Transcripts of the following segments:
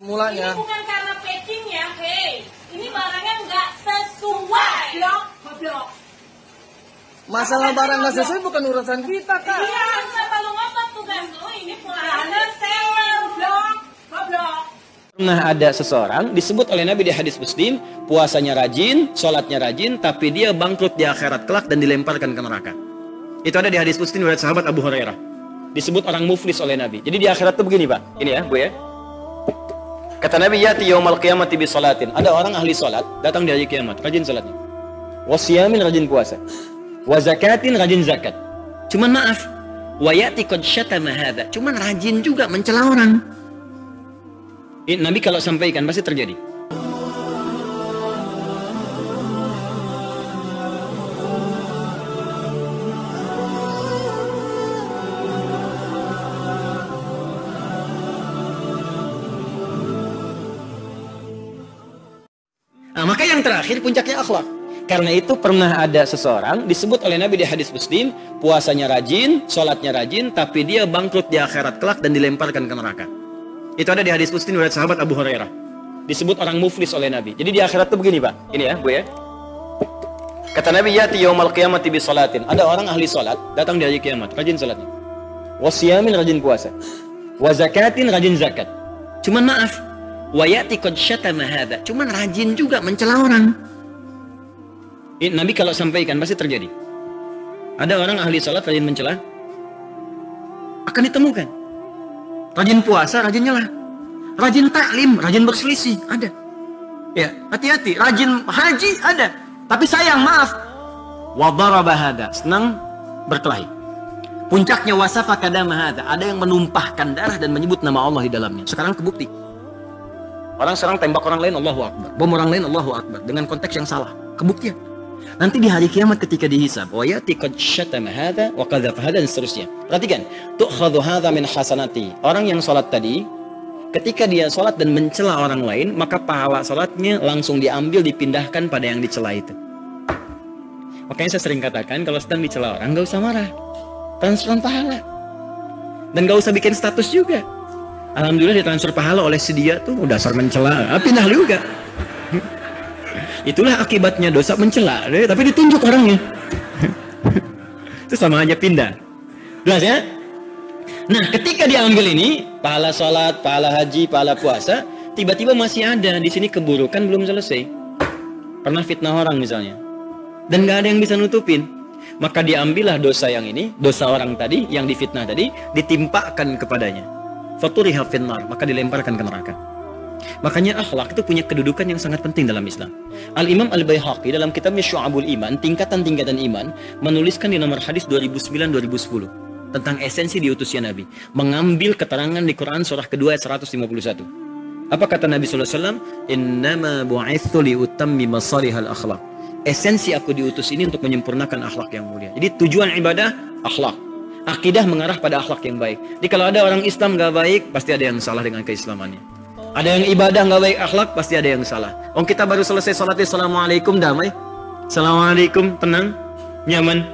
Mulanya. Ini bukan karena packing ya, hei. Ini barangnya nggak sesuai. Goblok. Masalah barang nggak sesuai bukan urusan kita, Kak. Iya, kenapa lu ngotot tugas lu? Ini pelanggan seller, goblok. Pernah ada seseorang disebut oleh Nabi di hadis Muslim, puasanya rajin, sholatnya rajin, tapi dia bangkrut di akhirat kelak dan dilemparkan ke neraka. Itu ada di hadis Muslim dari sahabat Abu Hurairah. Disebut orang muflis oleh Nabi. Jadi di akhirat itu begini, Pak. Ini ya, Bu ya. Kata Nabi, yati yaumal qiyamati bi salatin. Ada orang ahli salat datang di hari kiamat, rajin salatnya. Wasiyamin, rajin puasa. Wa zakatin, rajin zakat. Cuman maaf, wa yati qad syatama hadza. Cuman rajin juga mencela orang. Ini Nabi kalau sampaikan pasti terjadi. Nah, maka yang terakhir puncaknya akhlak. Karena itu pernah ada seseorang disebut oleh Nabi di hadis Muslim, puasanya rajin, sholatnya rajin, tapi dia bangkrut di akhirat kelak dan dilemparkan ke neraka. Itu ada di hadis Muslim dari sahabat Abu Hurairah. Disebut orang muflis oleh Nabi. Jadi di akhirat itu begini, Pak. Ini ya, Bu ya. Kata Nabi, yati yaumal qiyamati bi salatin. Ada orang ahli salat datang di hari kiamat, rajin salatnya. Wasiyamin, rajin puasa. Wa zakatin, rajin zakat. Cuman maaf, wa yati qad syatama hadza. Cuman rajin juga mencela orang. Ini Nabi kalau sampaikan pasti terjadi. Ada orang ahli salat rajin mencela, akan ditemukan. Rajin puasa, rajin nyela. Rajin taklim, rajin berselisih, ada. Ya, hati-hati. Rajin haji, ada. Tapi sayang, maaf. Wa daraba hadza, senang berkelahi. Puncaknya wasafa kadama hadza, ada yang menumpahkan darah dan menyebut nama Allah di dalamnya. Sekarang kebukti. Orang sekarang tembak orang lain, Allahu Akbar. Bom orang lain, Allahu Akbar. Dengan konteks yang salah. Kebuktian. Nanti di hari kiamat ketika dihisab, wa yati qad syatama hadza wa qadzafa hadza, dan seterusnya. Perhatikan, tu'khadhu hadza min hasanati. Orang yang salat tadi, ketika dia salat dan mencela orang lain, maka pahala salatnya langsung diambil, dipindahkan pada yang dicela itu. Makanya saya sering katakan, kalau sedang dicela orang, enggak usah marah. Transferan pahala. Dan enggak usah bikin status juga. Alhamdulillah ditransfer pahala oleh si dia tuh, dasar mencela, pindah juga. Itulah akibatnya dosa mencela, tapi ditunjuk orangnya. Itu sama aja pindah. Jelas ya? Nah, ketika diambil ini, pahala sholat, pahala haji, pahala puasa, tiba-tiba masih ada di sini keburukan belum selesai. Pernah fitnah orang misalnya, dan nggak ada yang bisa nutupin. Maka diambillah dosa yang ini, dosa orang tadi, yang difitnah tadi, ditimpakan kepadanya. Faturiha finnar, maka dilemparkan ke neraka. Makanya akhlak itu punya kedudukan yang sangat penting dalam Islam. Al-Imam Al-Baihaqi dalam kitabnya Syu'abul Iman, tingkatan-tingkatan iman, menuliskan di nomor hadis 2009-2010 tentang esensi diutusnya Nabi. Mengambil keterangan di Quran surah kedua ayat 151. Apa kata Nabi SAW? Innama bu'ithu liutammima salihal akhlak. Esensi aku diutus ini untuk menyempurnakan akhlak yang mulia. Jadi tujuan ibadah, akhlak. Akidah mengarah pada akhlak yang baik. Jadi kalau ada orang Islam gak baik, pasti ada yang salah dengan keislamannya. Ada yang ibadah nggak baik akhlak, pasti ada yang salah. Oh, kita baru selesai sholat, assalamualaikum, damai. Assalamualaikum, tenang, nyaman.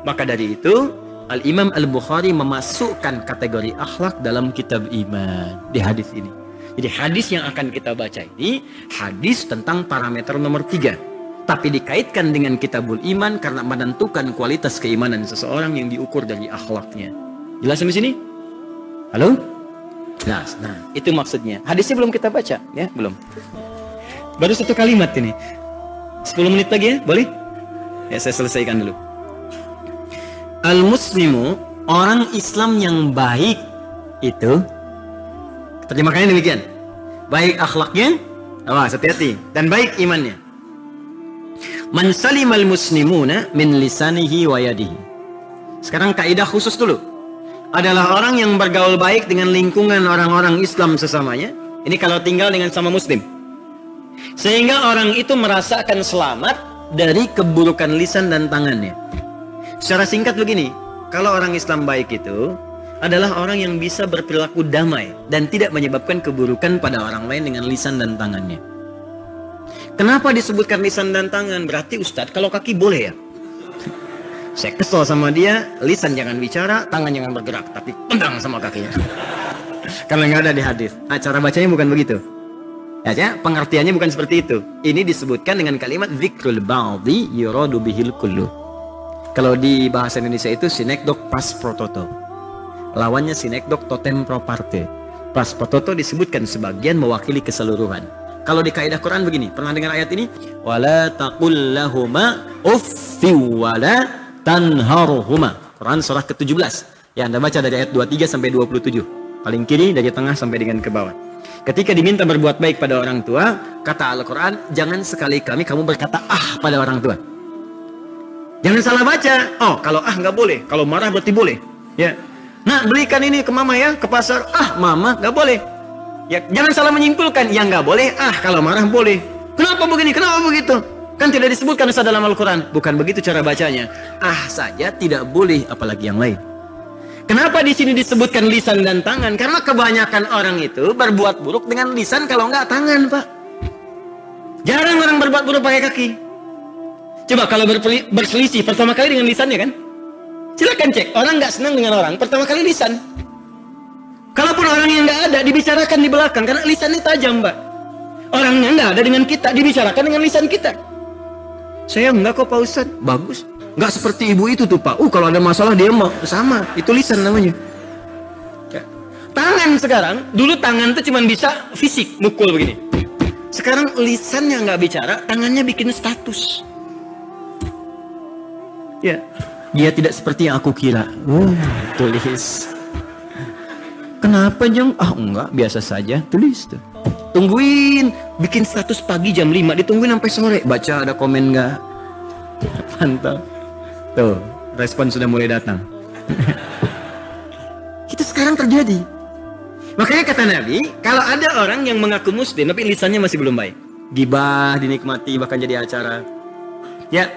Maka dari itu, Al-Imam Al-Bukhari memasukkan kategori akhlak dalam kitab iman di hadis ini. Jadi hadis yang akan kita baca ini hadis tentang parameter nomor 3, tapi dikaitkan dengan kitabul iman karena menentukan kualitas keimanan seseorang yang diukur dari akhlaknya. Jelas sampai sini? Halo? Nah, itu maksudnya. Hadisnya belum kita baca, ya, belum. Baru satu kalimat ini. 10 menit lagi ya, boleh? Ya, saya selesaikan dulu. Al-Muslimu, orang Islam yang baik itu, terjemahkannya demikian. Baik akhlaknya, awas, hati-hati, dan baik imannya. Man salimal muslimuna min lisanihi wa yadihi. Sekarang kaidah khusus dulu. Adalah orang yang bergaul baik dengan lingkungan orang-orang Islam sesamanya. Ini kalau tinggal dengan sama Muslim. Sehingga orang itu merasakan selamat dari keburukan lisan dan tangannya. Secara singkat begini, kalau orang Islam baik itu adalah orang yang bisa berperilaku damai dan tidak menyebabkan keburukan pada orang lain dengan lisan dan tangannya. Kenapa disebutkan lisan dan tangan? Berarti Ustadz, kalau kaki boleh ya? Saya kesel sama dia, lisan jangan bicara, tangan jangan bergerak, tapi tendang sama kakinya. Karena nggak ada di hadis. Nah, cara bacanya bukan begitu. Ya, pengertiannya bukan seperti itu. Ini disebutkan dengan kalimat dzikrul ba'dhi yuradu bihil kullu. Kalau di bahasa Indonesia itu sinekdok pas prototo. Lawannya sinekdok totem pro parte. Pas prototo disebutkan sebagian mewakili keseluruhan. Kalau di kaidah Quran begini, pernah dengar ayat ini? Wala taqul lahuma uffi wala tanharuhuma. Quran surah ke-17. Ya, Anda baca dari ayat 23 sampai 27. Paling kiri dari tengah sampai dengan ke bawah. Ketika diminta berbuat baik pada orang tua, kata Al-Quran, jangan sekali-kali kamu berkata pada orang tua. Jangan salah baca. Oh, kalau nggak boleh. Kalau marah berarti boleh. Ya. Nah, belikan ini ke mama ya, ke pasar. Mama nggak boleh. Ya, jangan salah menyimpulkan. Yang nggak boleh, kalau marah boleh. Kenapa begini? Kenapa begitu? Kan tidak disebutkan Ustaz dalam Al-Quran. Bukan begitu cara bacanya. Saja tidak boleh, apalagi yang lain. Kenapa di sini disebutkan lisan dan tangan? Karena kebanyakan orang itu berbuat buruk dengan lisan, kalau nggak tangan, Pak. Jarang orang berbuat buruk pakai kaki. Coba kalau berselisih pertama kali dengan lisannya kan? Silakan cek. Orang nggak senang dengan orang, pertama kali lisan. Kalaupun orang yang nggak ada, dibicarakan di belakang karena lisannya tajam, Pak. Orangnya nggak ada dengan kita, dibicarakan dengan lisan kita. Saya enggak kok Pak Ustadz. Bagus. Nggak seperti ibu itu tuh Pak. Kalau ada masalah dia mau sama. Itu lisan namanya. Ya. Tangan sekarang, dulu tangan tuh cuma bisa fisik, mukul begini. Sekarang lisannya nggak bicara, tangannya bikin status. Ya, dia tidak seperti yang aku kira. Tulis. Kenapa Jong? Enggak, biasa saja. Tulis tuh. Tungguin, bikin status pagi jam 5, ditungguin sampai sore. Baca ada komen nggak? Mantap. Tuh, respon sudah mulai datang. Itu sekarang terjadi. Makanya kata Nabi, kalau ada orang yang mengaku muslim tapi lisannya masih belum baik, gibah dinikmati bahkan jadi acara, ya,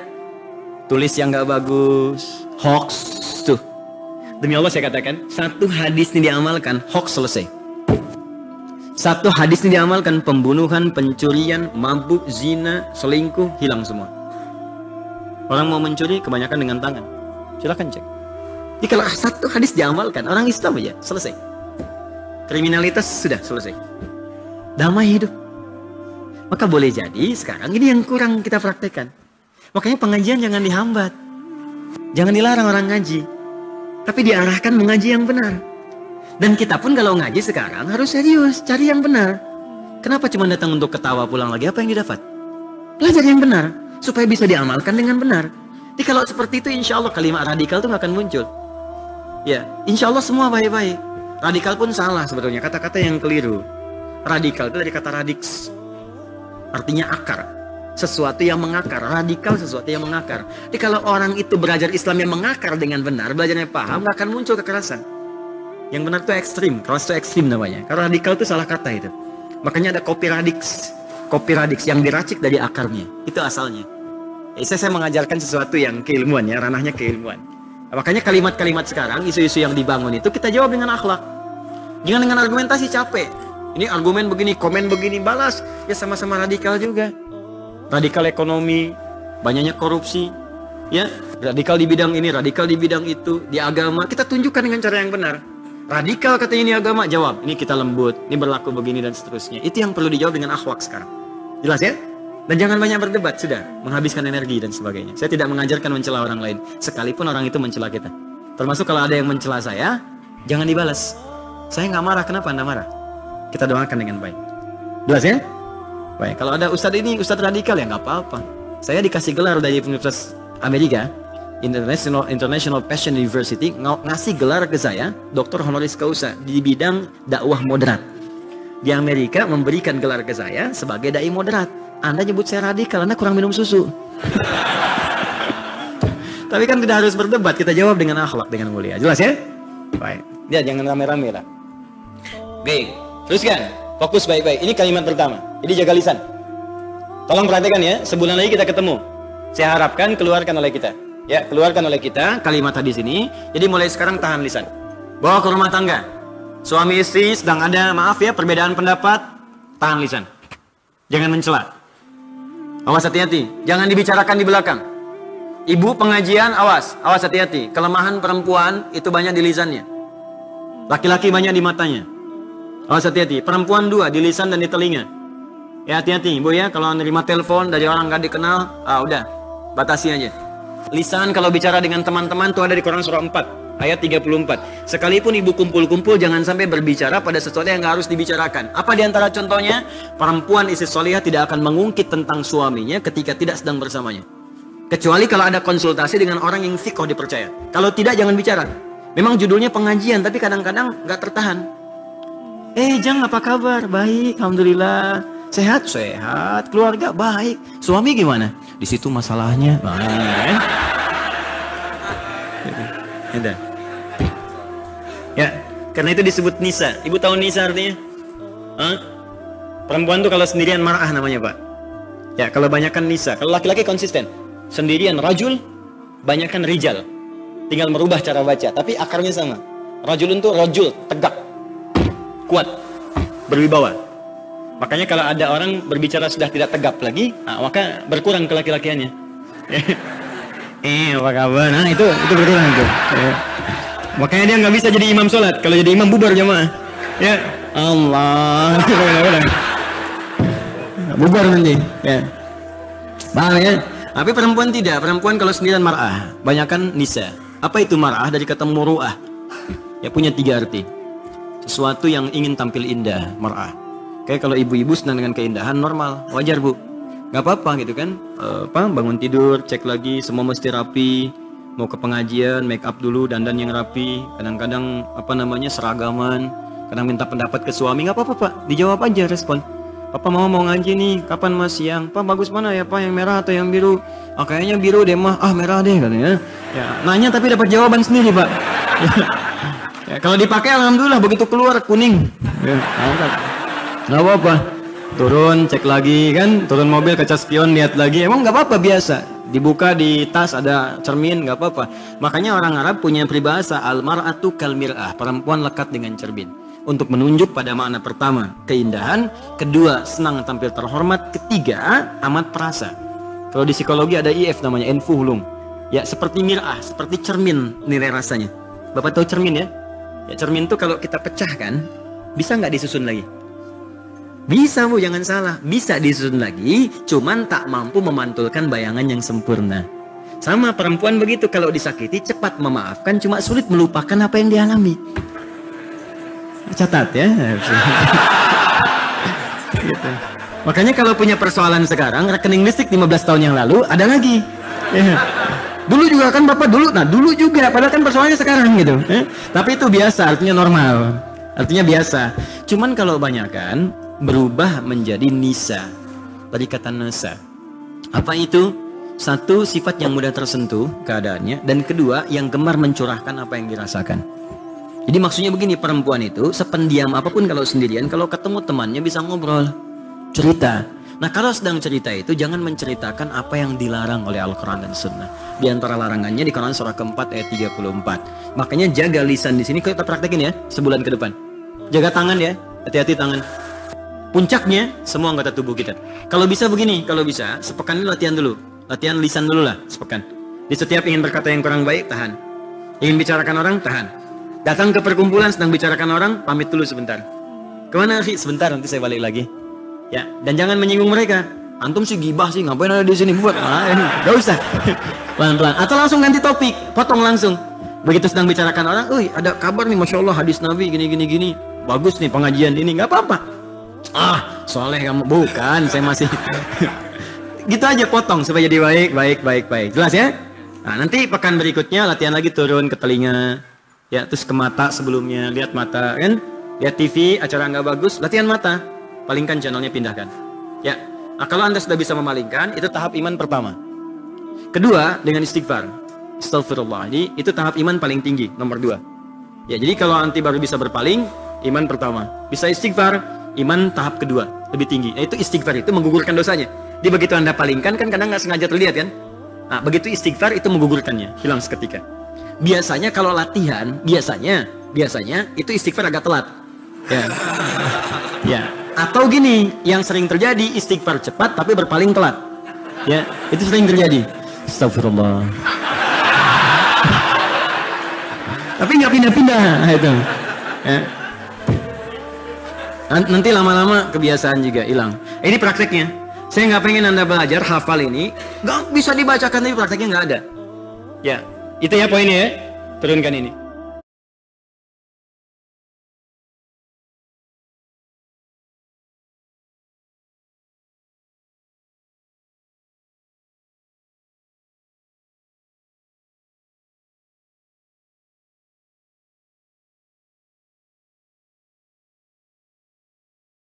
tulis yang nggak bagus, hoax tuh. Demi Allah saya katakan, satu hadis ini diamalkan, hoax selesai. Satu hadis ini diamalkan, pembunuhan, pencurian, mabuk, zina, selingkuh, hilang semua. Orang mau mencuri kebanyakan dengan tangan. Silakan cek. Jadi kalau satu hadis diamalkan, orang Islam aja selesai. Kriminalitas sudah selesai. Damai hidup. Maka boleh jadi sekarang ini yang kurang kita praktekkan. Makanya pengajian jangan dihambat. Jangan dilarang orang ngaji. Tapi diarahkan mengaji yang benar. Dan kita pun kalau ngaji sekarang harus serius, cari yang benar. Kenapa cuma datang untuk ketawa pulang lagi? Apa yang didapat? Belajar yang benar. Supaya bisa diamalkan dengan benar. Jadi kalau seperti itu insya Allah kalimat radikal itu gak akan muncul. Ya, insya Allah semua baik-baik. Radikal pun salah sebetulnya, kata-kata yang keliru. Radikal itu dari kata radix. Artinya akar. Sesuatu yang mengakar. Radikal sesuatu yang mengakar. Jadi kalau orang itu belajar Islam yang mengakar dengan benar, belajarnya paham, gak akan muncul kekerasan. Yang benar itu ekstrim, keras itu ekstrim namanya. Karena radikal itu salah kata itu. Makanya ada kopi radix. Kopi radix yang diracik dari akarnya. Itu asalnya. Saya mengajarkan sesuatu yang keilmuan ya, ranahnya keilmuan. Nah, makanya kalimat-kalimat sekarang, isu-isu yang dibangun itu kita jawab dengan akhlak. Jangan dengan argumentasi capek. Ini argumen begini, komen begini, balas. Ya sama-sama radikal juga. Radikal ekonomi, banyaknya korupsi. Ya, radikal di bidang ini, radikal di bidang itu. Di agama, kita tunjukkan dengan cara yang benar. Radikal katanya ini agama, jawab. Ini kita lembut, ini berlaku begini dan seterusnya. Itu yang perlu dijawab dengan akhlak sekarang. Jelas ya? Dan jangan banyak berdebat, sudah menghabiskan energi dan sebagainya. Saya tidak mengajarkan mencela orang lain, sekalipun orang itu mencela kita. Termasuk kalau ada yang mencela saya, jangan dibalas. Saya nggak marah, kenapa Anda marah? Kita doakan dengan baik. Jelas ya? Baik, kalau ada ustadz ini, ustadz radikal ya nggak apa-apa. Saya dikasih gelar dari Universitas Amerika, International Passion University, ngasih gelar ke saya, Dr. Honoris Causa di bidang dakwah moderat. Di Amerika memberikan gelar ke saya sebagai dai moderat. Anda nyebut saya radikal, Anda kurang minum susu. Tapi kan tidak harus berdebat, kita jawab dengan akhlak, dengan mulia. Jelas ya? Baik. Dia jangan rame-rame lah. Oke, teruskan. Fokus baik-baik. Ini kalimat pertama. Jadi jaga lisan. Tolong perhatikan ya, sebulan lagi kita ketemu. Saya harapkan keluarkan oleh kita. Ya, keluarkan oleh kita kalimat hadis ini. Jadi mulai sekarang tahan lisan. Bawa ke rumah tangga. Suami istri sedang ada, maaf ya, perbedaan pendapat. Tahan lisan. Jangan mencela. Awas hati-hati, jangan dibicarakan di belakang. Ibu pengajian, awas hati-hati. Kelemahan perempuan itu banyak di lisannya. Laki-laki banyak di matanya. Awas hati-hati. Perempuan 2 di lisan dan di telinga. Ya hati-hati Bu ya, kalau nerima telepon dari orang gak dikenal, udah batasi aja. Lisan kalau bicara dengan teman-teman tuh ada di Quran surah 4 ayat 34. Sekalipun ibu kumpul-kumpul jangan sampai berbicara pada sesuatu yang gak harus dibicarakan. Apa diantara contohnya? Perempuan istri solihah tidak akan mengungkit tentang suaminya ketika tidak sedang bersamanya. Kecuali kalau ada konsultasi dengan orang yang thiqah dipercaya. Kalau tidak jangan bicara. Memang judulnya pengajian tapi kadang-kadang gak tertahan. Jang apa kabar? Baik, alhamdulillah. Sehat? Sehat. Keluarga? Baik. Suami gimana? Di situ masalahnya. Ya, karena itu disebut nisa. Ibu tahu nisa artinya? Perempuan tuh kalau sendirian mar'ah namanya Pak. Ya, kalau banyakan nisa. Kalau laki-laki konsisten. Sendirian rajul, banyakan rijal. Tinggal merubah cara baca, tapi akarnya sama. Rajulun tuh rajul, tegak, kuat, berwibawa. Makanya kalau ada orang berbicara sudah tidak tegap lagi, maka berkurang kelaki-lakiannya. Apa kabar? Nah itu berkurang itu. Makanya dia nggak bisa jadi imam sholat. Kalau jadi imam bubar jamaah. Ya Allah. Bubar nanti. Ya. Paham ya? Tapi perempuan tidak. Perempuan kalau sendirian mar'ah, banyakan nisa. Apa itu mar'ah? Dari kata muru'ah. Ya punya 3 arti. Sesuatu yang ingin tampil indah, mar'ah. Kayak kalau ibu-ibu senang dengan keindahan, normal, wajar Bu. Gak apa-apa gitu kan. Bangun tidur, cek lagi, semua mesti rapi. Mau ke pengajian, make up dulu, dandan yang rapi. Kadang-kadang seragaman. Kadang minta pendapat ke suami, gak apa-apa Pak. Dijawab aja respon. Papa mau ngaji nih, kapan Mas? Siang. Pak bagus mana ya Pak, yang merah atau yang biru? Kayaknya biru deh mah. Merah deh katanya. Ya, nanya tapi dapat jawaban sendiri Pak. Ya, kalau dipakai alhamdulillah, begitu keluar kuning. Ya, nggak apa-apa. Turun, cek lagi kan. Turun mobil, kaca spion, lihat lagi. Emang nggak apa-apa, biasa. Dibuka di tas ada cermin, nggak apa-apa. Makanya orang Arab punya peribahasa al-mar'atu kal mir'ah. Perempuan lekat dengan cermin. Untuk menunjuk pada makna pertama, keindahan. Kedua, senang tampil terhormat. Ketiga, amat perasa. Kalau di psikologi ada IF namanya, enfuhlung. Ya, seperti mir'ah, seperti cermin nilai rasanya. Bapak tahu cermin ya? Ya, cermin tuh kalau kita pecahkan, bisa nggak disusun lagi? Bisa Bu, jangan salah. Bisa disusun lagi, cuman tak mampu memantulkan bayangan yang sempurna. Sama perempuan begitu, kalau disakiti cepat memaafkan, cuma sulit melupakan apa yang dialami. Catat ya. Gitu. Makanya kalau punya persoalan sekarang, rekening listrik 15 tahun yang lalu ada lagi. Ya. Dulu juga kan Bapak dulu juga, padahal kan persoalannya sekarang gitu. Tapi itu biasa, artinya normal. Artinya biasa. Cuman kalau banyakan berubah menjadi nisa. Tadi kata nasa. Apa itu? Satu, sifat yang mudah tersentuh keadaannya, dan kedua, yang gemar mencurahkan apa yang dirasakan. Jadi maksudnya begini, perempuan itu sependiam apapun kalau sendirian, kalau ketemu temannya bisa ngobrol, cerita. Nah kalau sedang cerita itu jangan menceritakan apa yang dilarang oleh Al-Quran dan Sunnah. Di antara larangannya di Quran surah keempat ayat 34. Makanya jaga lisan di sini, kita praktekin ya sebulan ke depan. Jaga tangan ya, hati-hati tangan. Puncaknya semua anggota tubuh kita. Kalau bisa begini, kalau bisa sepekan ini latihan dulu. Latihan lisan dulu lah sepekan. Di setiap ingin berkata yang kurang baik, tahan. Ingin bicarakan orang, tahan. Datang ke perkumpulan sedang bicarakan orang, pamit dulu sebentar. Kemana sih? Sebentar, nanti saya balik lagi. Ya, dan jangan menyinggung mereka. Antum sih gibah sih, ngapain ada di sini buat? Gak usah. Pelan-pelan. Atau langsung ganti topik, potong langsung. Begitu sedang bicarakan orang, ada kabar nih, masya Allah hadis Nabi gini. Bagus nih pengajian ini, nggak apa-apa. Soleh kamu, bukan? Saya masih. Gitu aja potong supaya jadi baik. Jelas ya? Nah, nanti pekan berikutnya latihan lagi, turun ke telinga. Ya, terus ke mata sebelumnya, lihat mata kan, lihat TV, acara nggak bagus, latihan mata, palingkan channelnya, pindahkan. Ya, nah, kalau Anda sudah bisa memalingkan, itu tahap iman pertama. Kedua, dengan istighfar, astagfirullah, jadi itu tahap iman paling tinggi, nomor 2. Ya, jadi kalau anti baru bisa berpaling, iman pertama, bisa istighfar, iman tahap kedua, lebih tinggi. Itu istighfar itu menggugurkan dosanya. Jadi begitu Anda palingkan kan kadang nggak sengaja terlihat kan. Nah, begitu istighfar itu menggugurkannya, hilang seketika. Biasanya kalau latihan, biasanya itu istighfar agak telat. Ya. Atau gini, yang sering terjadi istighfar cepat tapi berpaling telat. Ya, itu sering terjadi. Astagfirullah. Tapi nggak pindah-pindah itu. Ya. Nanti lama-lama kebiasaan juga hilang. Ini prakteknya. Saya nggak pengen Anda belajar hafal ini, nggak bisa dibacakan tapi prakteknya nggak ada. Ya, itu ya poinnya ya. Turunkan ini.